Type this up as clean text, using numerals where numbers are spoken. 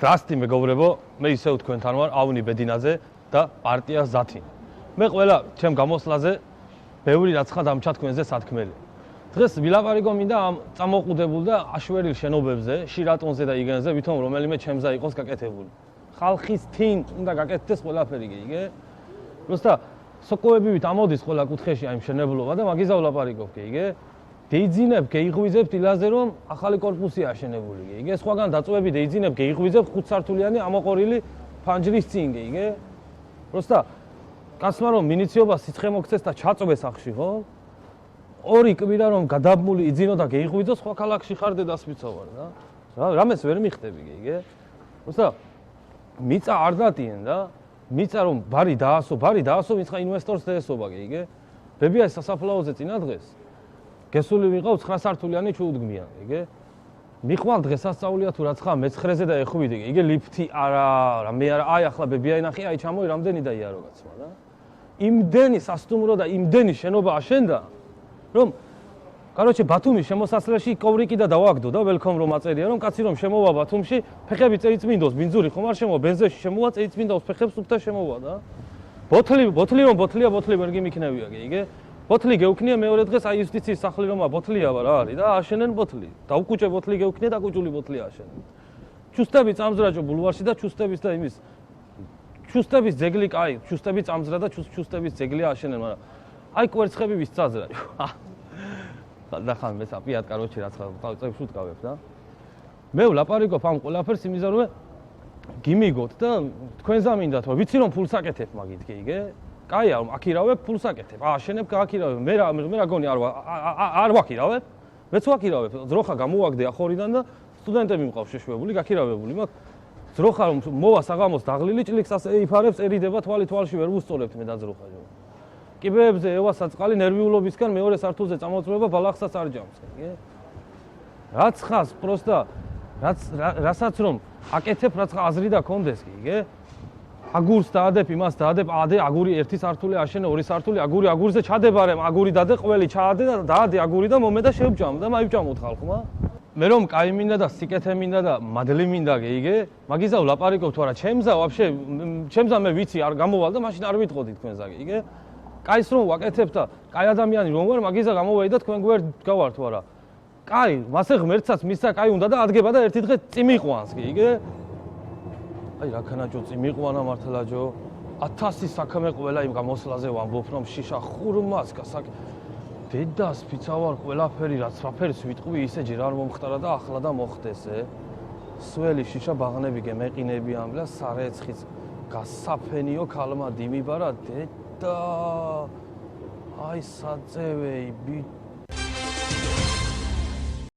Здрасте, მეგობრებო, მე ისევ თქვენთან ვარ, ავნი ბედინაძე და პარტია ზათი. მე ყველა ჩემ გამოსვლაზე ბევრი რაცხა დამჩა თქვენზე სათქმელი. დღეს ვილაპარაკო მინდა ამ წამოყუდებულ და აშვერილ შენობებზე, შირატონზე და იგენზე, ვითომ რომელიმე ჩემზე იყოს გაკეთებული. ხალხის თინ უნდა გაკეთდეს ყველაფერი, გიგე? Просто სოკოებივით ამოდის ყველა კუთხეში აი მშენებლობა და მაგის ვლაპარაკობ, გიგე? Დეიძინებ, გეიღვიძებ დილაზე რომ ახალი კორპუსი აშენებული, გიგე? სხვაგან დაწვევები დეიძინებ, გეიღვიძებ 5 სართულიანი ამოყორილი ფანჯრის წინ, გიგე? Просто კაცმა რომ მინიციობა სიცხე მოგცეს და ჩაწვეს ახში, ხო? ორი კვირა რომ გადაბმული იძინო და გეიღვიძო, სხვა ქალაქში ხარ დედასვიცო ვარ და. რამეს ვერ მიხდები, გიგე? Просто მიწა არ დატიენ და მიწა რომ ბარი დაასო, მიწა ინვესტორს დაესობა, გიგე? ბებია სასაფლაოზე წინა დღეს. გესული ვიყავ 9 სართულიანი ჩუუდგმიან, გიგე? მიხვალ დღესასწაულია თუ რაცხა მეცხრეზე და ეხვიდი, გიგე? ლიფტი არა, მე არა, აი ახლა ბებია ინახი, აი ჩამოი რამდენი დაიარო კაცმა და. იმდენი სასტუმრო და იმდენი შენობა აშენდა, რომ короче ბათუმის შემოსასვლელში კოვრიკი და დავაგდო და ველკომ რომ აწერია, რომ კაცი რომ შემოვა ბათუმში, ფეხები წეიწმინდოს, ბინძური ხომ არ შემოვა, ბენზინში შემოვა, წეიწმინდოს, ფეხებს უფთა შემოვა და. ბოთლია ვერ გიმიქნევია, გიგე? ბოთლი გეუქნია მეორე დღეს აი იუსტიციის სახლი რომა ბოთლია ვარ არის და აშენენ ბოთლი. დაუკუჭე ბოთლი გეუქნია და კუჭული ბოთლი აშენენ. ჩუსტები წამზრაჯო ბულვარში და ჩუსტების და იმის ჩუსტების ძეგლი კაი, ჩუსტები წამზრა და ჩუსტების ძეგლი აშენენ, მაგრამ აი კვერცხები ვის წაზრაჯო. ხალხან მე საპიად კაროჩი რაცხა წებს უტყავებ და მე ვლაპარაკობ ამ ყველაფერს იმის რომ გიმიგოთ და თქვენ ზამინდათ რომ ვიცი რომ ფულს აკეთებ მაგით გიგე? კაია რომ აქირავებ ფულს აკეთებ. აშენებ გააქირავებ. მე რა გონი არ ვაქირავებ. მეც ვაქირავებ. ძროხა გამოვაგდე ახორიდან და სტუდენტები მყავს შეშვებული, გაქირავებული მაქვს. ძროხა რომ მოვა საღამოს დაღლილი ჭლიქს ასე იფარებს,ერიდება თვალში ვერ ვუსწორებთ მე და ძროხა. კიბეებზე ევასაც წყალი ნერვიულობისგან მეორე სართულზე წამოწმება ბალახსაც არ ჯამს, გიგე? რაცხას პროსტა რასაც რომ აკეთებ, რაცხა აზრი და კონდეს, გიგე? აგურს დაადებ, იმას დაადებ, აგური ერთი სართული აშენე, ორი სართული აგურზე ჩადებარემ, აგური დადე, ყველი ჩაადე და დაადე აგური და მომე და შევჭამ და მაივჭამოთ ხალხმა. მე რომ კაი მინდა და სიკეთე მინდა და მადლი მინდა, გიგე? მაგისა ვლაპარაკობ თუ არა, ჩემზა ვაფშე, ჩემზა მე ვიცი არ გამოვალ და მაშინ არ ვიტყოდი თქვენზა, გიგე? კაის რომ ვაკეთებ და კაი ადამიანი რომ ვარ, მაგისა გამოვედი და თქვენ გვერდ გავარ თუ არა. კაი, მასე ღმერთსაც მისცა კაი უნდა და ადგება და ერთი დღე წიმიყვანს, გიგე? აი რაქანაჯო წიმიყვანა მართლაჯო 1000 საქმე ყველა იმ გამოსვლაზე ვამბობ რომ შიშა ხურმას გასაკ დედას ფიცავარ ყველაფერი რაც ვაფერს ვიტყვი ისე ჯერ არ მომხდარა და ახლა და მოხდესე სველი შიშა ბაღნები გემეყინები ამლა სარეცხის გასაფენიო ქალმა დიმიბარა დედა აი საწევეი